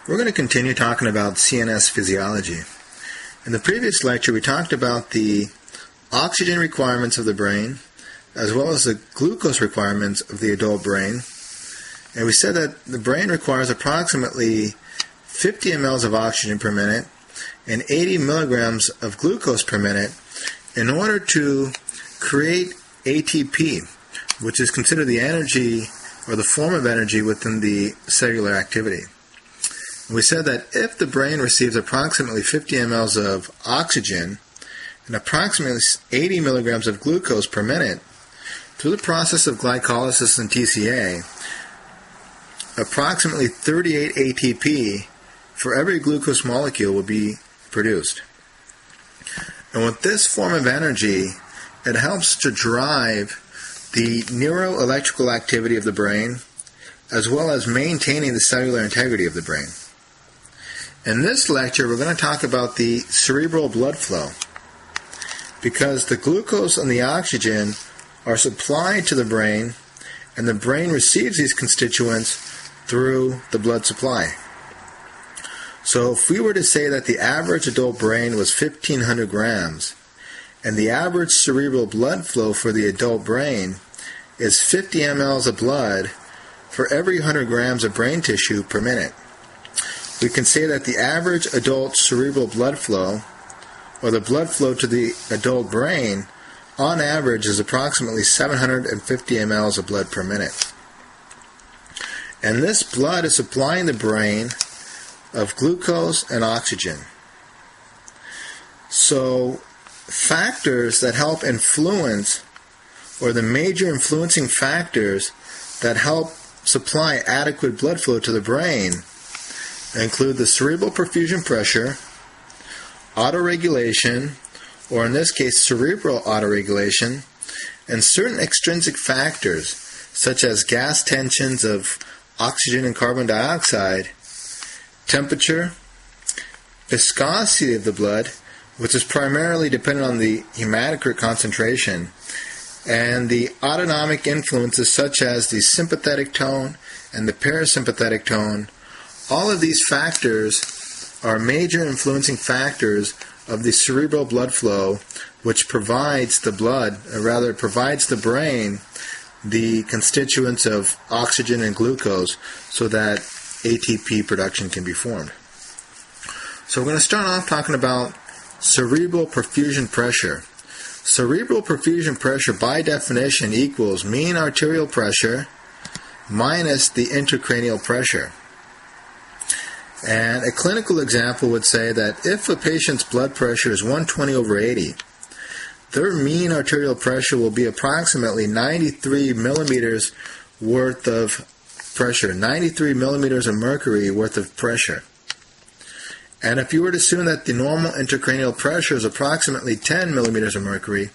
We're going to continue talking about CNS physiology. In the previous lecture, we talked about the oxygen requirements of the brain, as well as the glucose requirements of the adult brain. And we said that the brain requires approximately 50 mLs of oxygen per minute and 80 milligrams of glucose per minute in order to create ATP, which is considered the energy or the form of energy within the cellular activity. We said that if the brain receives approximately 50 mLs of oxygen and approximately 80 milligrams of glucose per minute, through the process of glycolysis and TCA, approximately 38 ATP for every glucose molecule will be produced. And with this form of energy, it helps to drive the neuroelectrical activity of the brain, as well as maintaining the cellular integrity of the brain. In this lecture, we're going to talk about the cerebral blood flow, because the glucose and the oxygen are supplied to the brain, and the brain receives these constituents through the blood supply. So if we were to say that the average adult brain was 1,500 grams, and the average cerebral blood flow for the adult brain is 50 mLs of blood for every 100 grams of brain tissue per minute, we can say that the average adult cerebral blood flow, or the blood flow to the adult brain, on average is approximately 750 mLs of blood per minute. And this blood is supplying the brain of glucose and oxygen. So factors that help influence, or the major influencing factors that help supply adequate blood flow to the brain, include the cerebral perfusion pressure, autoregulation, or in this case cerebral autoregulation, and certain extrinsic factors such as gas tensions of oxygen and carbon dioxide, temperature, viscosity of the blood, which is primarily dependent on the hematocrit concentration, and the autonomic influences such as the sympathetic tone and the parasympathetic tone. All of these factors are major influencing factors of the cerebral blood flow, which provides the provides the brain the constituents of oxygen and glucose so that ATP production can be formed. So we're going to start off talking about cerebral perfusion pressure. Cerebral perfusion pressure, by definition, equals mean arterial pressure minus the intracranial pressure. And a clinical example would say that if a patient's blood pressure is 120/80, their mean arterial pressure will be approximately 93 millimeters worth of pressure, 93 millimeters of mercury worth of pressure. And if you were to assume that the normal intracranial pressure is approximately 10 millimeters of mercury,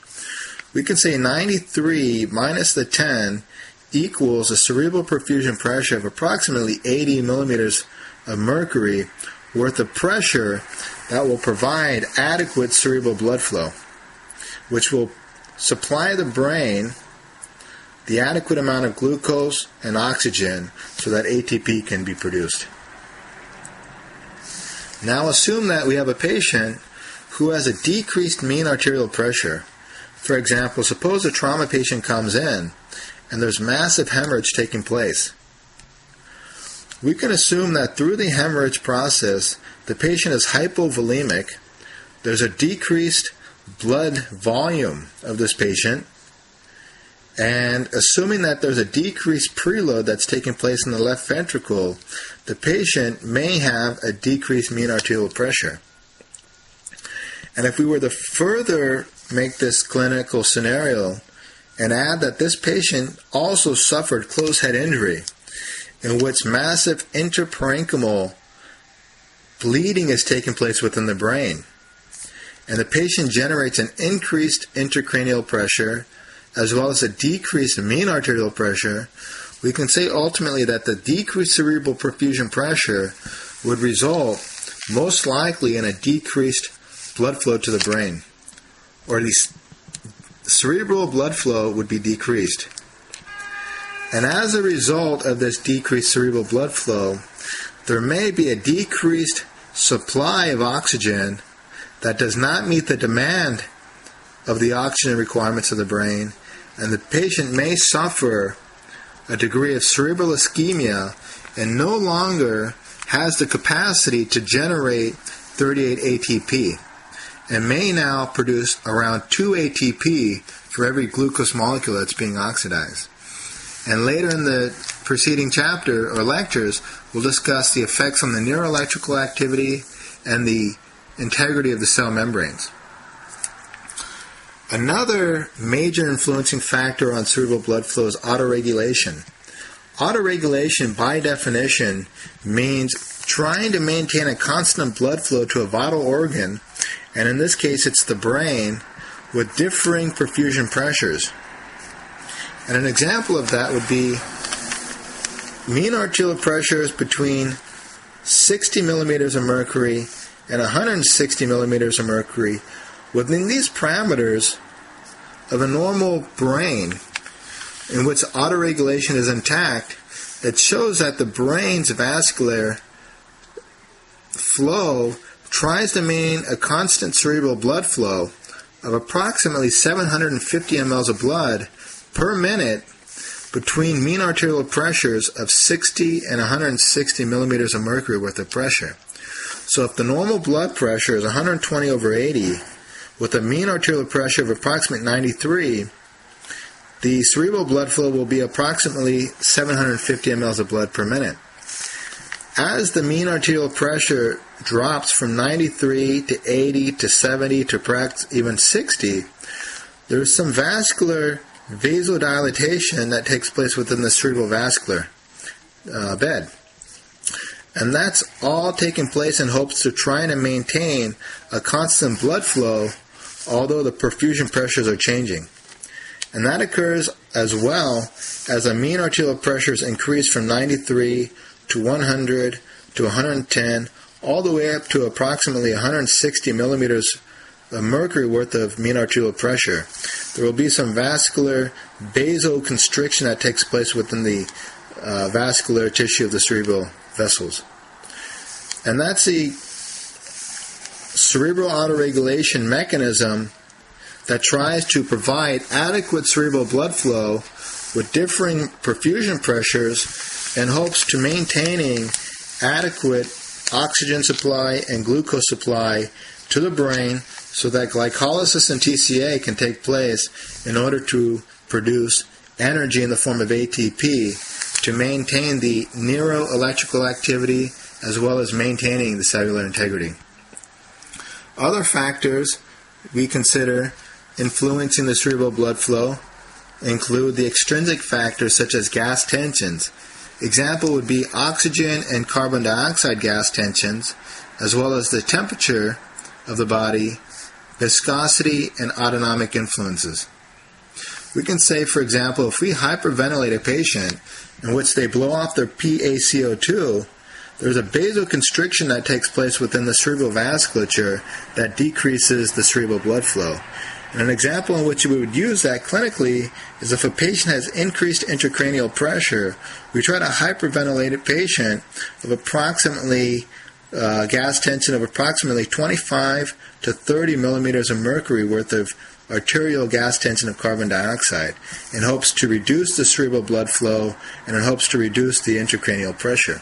we can say 93 minus the 10 equals a cerebral perfusion pressure of approximately 80 millimeters of mercury worth of pressure that will provide adequate cerebral blood flow, which will supply the brain the adequate amount of glucose and oxygen so that ATP can be produced. Now assume that we have a patient who has a decreased mean arterial pressure. For example, suppose a trauma patient comes in and there's massive hemorrhage taking place. We can assume that through the hemorrhage process, the patient is hypovolemic, there's a decreased blood volume of this patient, and assuming that there's a decreased preload that's taking place in the left ventricle, the patient may have a decreased mean arterial pressure. And if we were to further make this clinical scenario and add that this patient also suffered closed head injury, in which massive intraparenchymal bleeding is taking place within the brain, and the patient generates an increased intracranial pressure as well as a decreased mean arterial pressure, we can say ultimately that the decreased cerebral perfusion pressure would result most likely in a decreased blood flow to the brain, or at least cerebral blood flow would be decreased. And as a result of this decreased cerebral blood flow, there may be a decreased supply of oxygen that does not meet the demand of the oxygen requirements of the brain, and the patient may suffer a degree of cerebral ischemia and no longer has the capacity to generate 38 ATP, and may now produce around 2 ATP for every glucose molecule that's being oxidized. And later in the preceding chapter or lectures, we'll discuss the effects on the neuroelectrical activity and the integrity of the cell membranes. Another major influencing factor on cerebral blood flow is autoregulation. Autoregulation, by definition, means trying to maintain a constant blood flow to a vital organ, and in this case it's the brain, with differing perfusion pressures. And an example of that would be mean arterial pressures between 60 millimeters of mercury and 160 millimeters of mercury. Within these parameters of a normal brain in which autoregulation is intact, it shows that the brain's vascular flow tries to maintain a constant cerebral blood flow of approximately 750 mLs of blood per minute between mean arterial pressures of 60 and 160 millimeters of mercury worth of pressure. So if the normal blood pressure is 120 over 80, with a mean arterial pressure of approximately 93, the cerebral blood flow will be approximately 750 mLs of blood per minute. As the mean arterial pressure drops from 93 to 80 to 70 to perhaps even 60, there's some vascular vasodilatation that takes place within the cerebral vascular bed. And that's all taking place in hopes to try and maintain a constant blood flow, although the perfusion pressures are changing. And that occurs as well as the mean arterial pressures increase from 93 to 100 to 110, all the way up to approximately 160 millimeters of mercury worth of mean arterial pressure. There will be some vascular vasoconstriction that takes place within the vascular tissue of the cerebral vessels. And that's the cerebral autoregulation mechanism that tries to provide adequate cerebral blood flow with differing perfusion pressures in hopes to maintaining adequate oxygen supply and glucose supply to the brain so that glycolysis and TCA can take place in order to produce energy in the form of ATP to maintain the neuroelectrical activity as well as maintaining the cellular integrity. Other factors we consider influencing the cerebral blood flow include the extrinsic factors such as gas tensions. Example would be oxygen and carbon dioxide gas tensions, as well as the temperature of the body, viscosity, and autonomic influences. We can say, for example, if we hyperventilate a patient in which they blow off their PaCO2, there's a vasoconstriction that takes place within the cerebral vasculature that decreases the cerebral blood flow. And an example in which we would use that clinically is if a patient has increased intracranial pressure, we try to hyperventilate a patient of approximately gas tension of approximately 25 to 30 millimeters of mercury worth of arterial gas tension of carbon dioxide in hopes to reduce the cerebral blood flow and in hopes to reduce the intracranial pressure.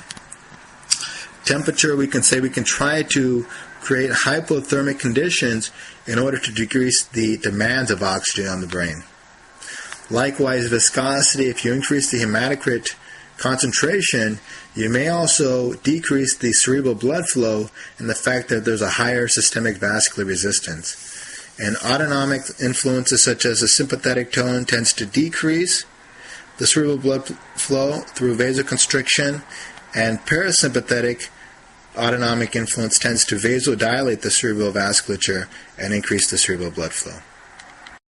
Temperature, we can say we can try to create hypothermic conditions in order to decrease the demands of oxygen on the brain. Likewise, viscosity, if you increase the hematocrit concentration, you may also decrease the cerebral blood flow and the fact that there's a higher systemic vascular resistance. And autonomic influences such as the sympathetic tone tends to decrease the cerebral blood flow through vasoconstriction, and parasympathetic autonomic influence tends to vasodilate the cerebral vasculature and increase the cerebral blood flow.